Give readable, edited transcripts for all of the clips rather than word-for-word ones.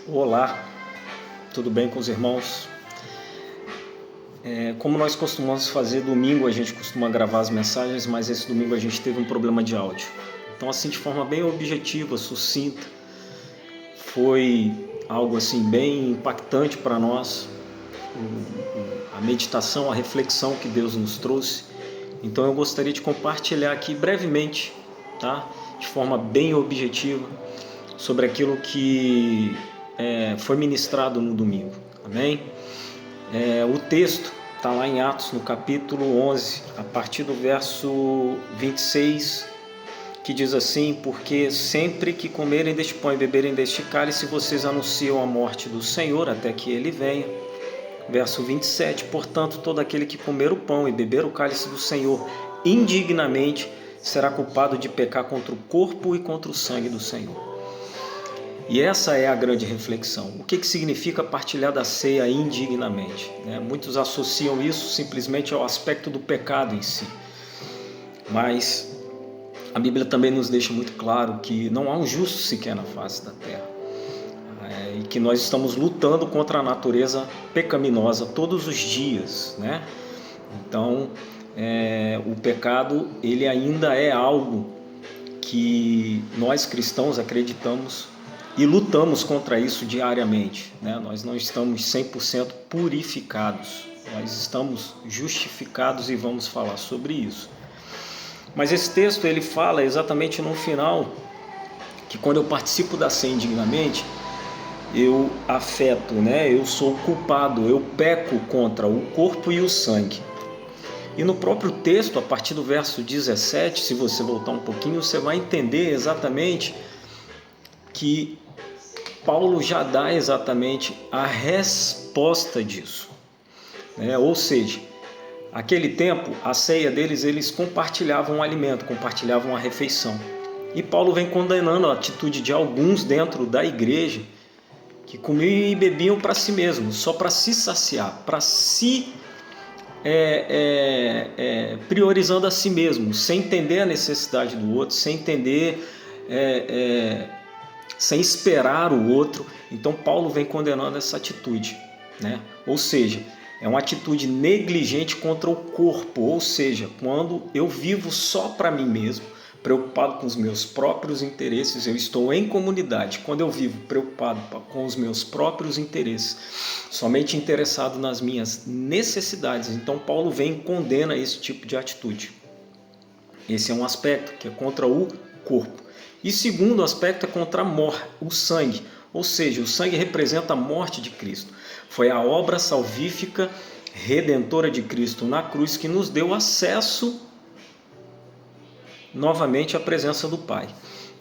Olá, tudo bem com os irmãos? Como nós costumamos fazer, domingo a gente costuma gravar as mensagens, mas esse domingo a gente teve um problema de áudio. Então, assim, de forma bem objetiva, sucinta, foi algo assim bem impactante para nós, a meditação, a reflexão que Deus nos trouxe. Então eu gostaria de compartilhar aqui brevemente, tá? De forma bem objetiva, sobre aquilo que foi ministrado no domingo, amém? O texto está lá em Atos, no capítulo 11, a partir do verso 26, que diz assim: porque sempre que comerem deste pão e beberem deste cálice, vocês anunciam a morte do Senhor até que ele venha. Verso 27, portanto, todo aquele que comer o pão e beber o cálice do Senhor indignamente será culpado de pecar contra o corpo e contra o sangue do Senhor. E essa é a grande reflexão. O que significa partilhar da ceia indignamente? Muitos associam isso simplesmente ao aspecto do pecado em si. Mas a Bíblia também nos deixa muito claro que não há um justo sequer na face da terra. E que nós estamos lutando contra a natureza pecaminosa todos os dias, Então, o pecado, ele ainda é algo que nós cristãos acreditamos e lutamos contra isso diariamente, Nós não estamos 100% purificados, nós estamos justificados e vamos falar sobre isso. Mas esse texto, ele fala exatamente no final, que quando eu participo da ceia indignamente, eu afeto, eu sou culpado, eu peco contra o corpo e o sangue. E no próprio texto, a partir do verso 17, se você voltar um pouquinho, você vai entender exatamente que Paulo já dá exatamente a resposta disso. Ou seja, naquele tempo, a ceia deles, eles compartilhavam o alimento, compartilhavam a refeição. E Paulo vem condenando a atitude de alguns dentro da igreja que comiam e bebiam para si mesmos, só para se saciar, para se priorizando a si mesmo, sem entender a necessidade do outro, sem entender, sem esperar o outro. Então Paulo vem condenando essa atitude, Ou seja, é uma atitude negligente contra o corpo, ou seja, quando eu vivo só para mim mesmo, preocupado com os meus próprios interesses, eu estou em comunidade. Quando eu vivo preocupado com os meus próprios interesses, somente interessado nas minhas necessidades, então Paulo vem e condena esse tipo de atitude. Esse é um aspecto que é contra o corpo. E segundo aspecto é contra o sangue, ou seja, o sangue representa a morte de Cristo. Foi a obra salvífica, redentora de Cristo na cruz que nos deu acesso novamente à presença do Pai.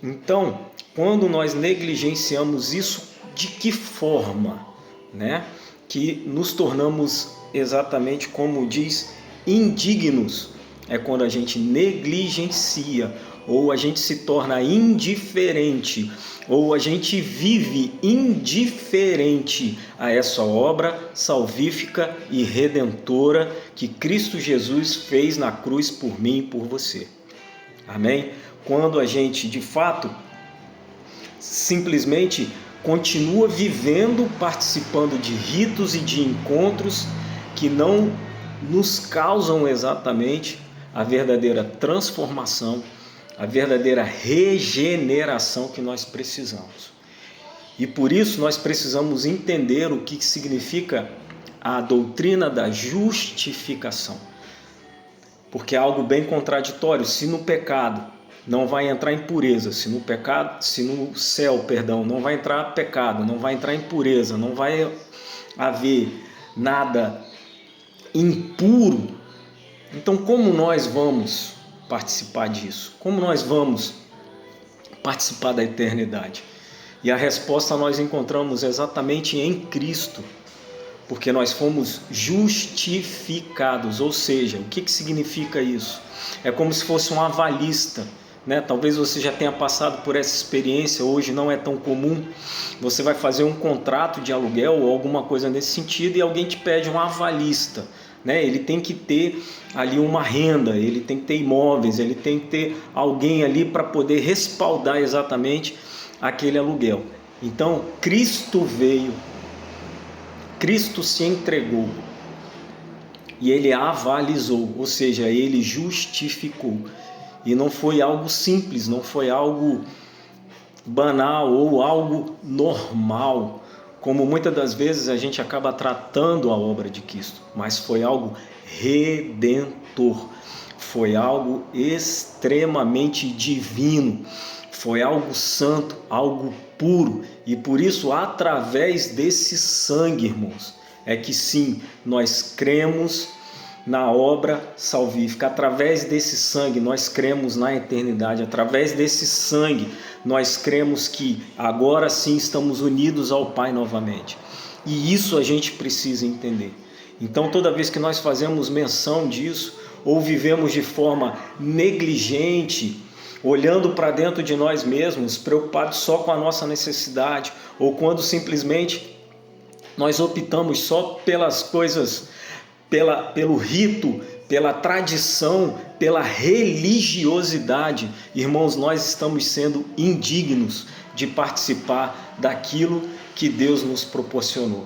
Então, quando nós negligenciamos isso, de que forma? Que nos tornamos exatamente como diz, indignos. É quando a gente negligencia, ou a gente se torna indiferente, ou a gente vive indiferente a essa obra salvífica e redentora que Cristo Jesus fez na cruz por mim e por você. Amém? Quando a gente, de fato, simplesmente continua vivendo, participando de ritos e de encontros que não nos causam exatamente a verdadeira transformação, a verdadeira regeneração que nós precisamos. E por isso nós precisamos entender o que significa a doutrina da justificação. Porque é algo bem contraditório. Se no pecado não vai entrar impureza, se no céu não vai entrar pecado, não vai entrar impureza, não vai haver nada impuro, então como nós vamos participar disso? Como nós vamos participar da eternidade? E a resposta nós encontramos exatamente em Cristo. Porque nós fomos justificados, ou seja, o que significa isso? É como se fosse um avalista, Talvez você já tenha passado por essa experiência, hoje não é tão comum. Você vai fazer um contrato de aluguel ou alguma coisa nesse sentido e alguém te pede um avalista, Ele tem que ter ali uma renda, ele tem que ter imóveis, ele tem que ter alguém ali para poder respaldar exatamente aquele aluguel. Então, Cristo veio, Cristo se entregou e Ele avalizou, ou seja, Ele justificou. E não foi algo simples, não foi algo banal ou algo normal, como muitas das vezes a gente acaba tratando a obra de Cristo, mas foi algo redentor, foi algo extremamente divino, foi algo santo, algo puro, e por isso, através desse sangue, irmãos, é que sim, nós cremos na obra salvífica. Através desse sangue nós cremos na eternidade. Através desse sangue nós cremos que agora sim estamos unidos ao Pai novamente. E isso a gente precisa entender. Então, toda vez que nós fazemos menção disso, ou vivemos de forma negligente, olhando para dentro de nós mesmos, preocupados só com a nossa necessidade, ou quando simplesmente nós optamos só pelas coisas, pelo rito, pela tradição, pela religiosidade, irmãos, nós estamos sendo indignos de participar daquilo que Deus nos proporcionou.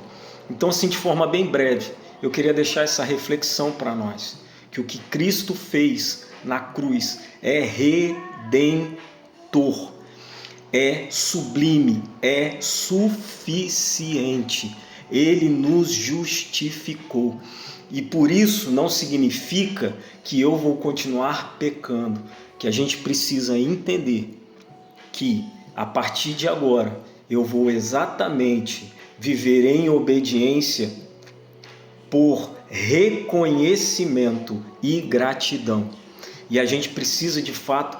Então, assim, de forma bem breve, eu queria deixar essa reflexão para nós, que o que Cristo fez na cruz é redentor, é sublime, é suficiente. Ele nos justificou. E por isso não significa que eu vou continuar pecando, que a gente precisa entender que a partir de agora eu vou exatamente viver em obediência por reconhecimento e gratidão. E a gente precisa de fato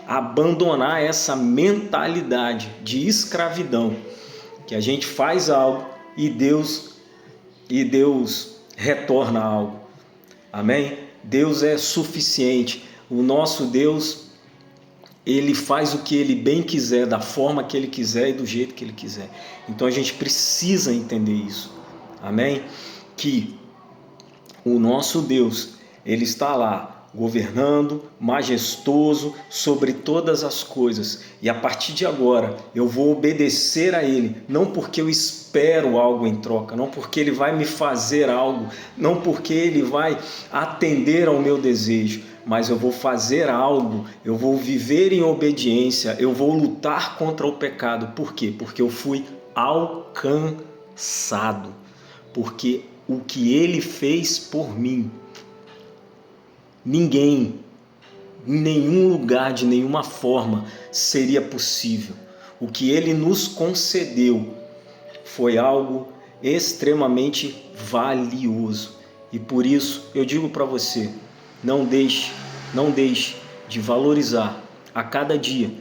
abandonar essa mentalidade de escravidão, que a gente faz algo e Deus retorna algo. Amém? Deus é suficiente. O nosso Deus, Ele faz o que Ele bem quiser, da forma que Ele quiser e do jeito que Ele quiser. Então a gente precisa entender isso. Amém? Que o nosso Deus, Ele está lá, governando, majestoso sobre todas as coisas. E a partir de agora eu vou obedecer a Ele, não porque eu espero algo em troca, não porque Ele vai me fazer algo, não porque Ele vai atender ao meu desejo, mas eu vou fazer algo, eu vou viver em obediência, eu vou lutar contra o pecado. Por quê? Porque eu fui alcançado, porque o que Ele fez por mim, ninguém, em nenhum lugar, de nenhuma forma, seria possível. O que Ele nos concedeu foi algo extremamente valioso. E por isso eu digo para você, não deixe de valorizar a cada dia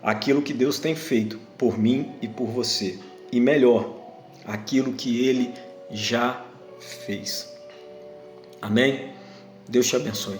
aquilo que Deus tem feito por mim e por você. E melhor, aquilo que Ele já fez. Amém? Deus te abençoe.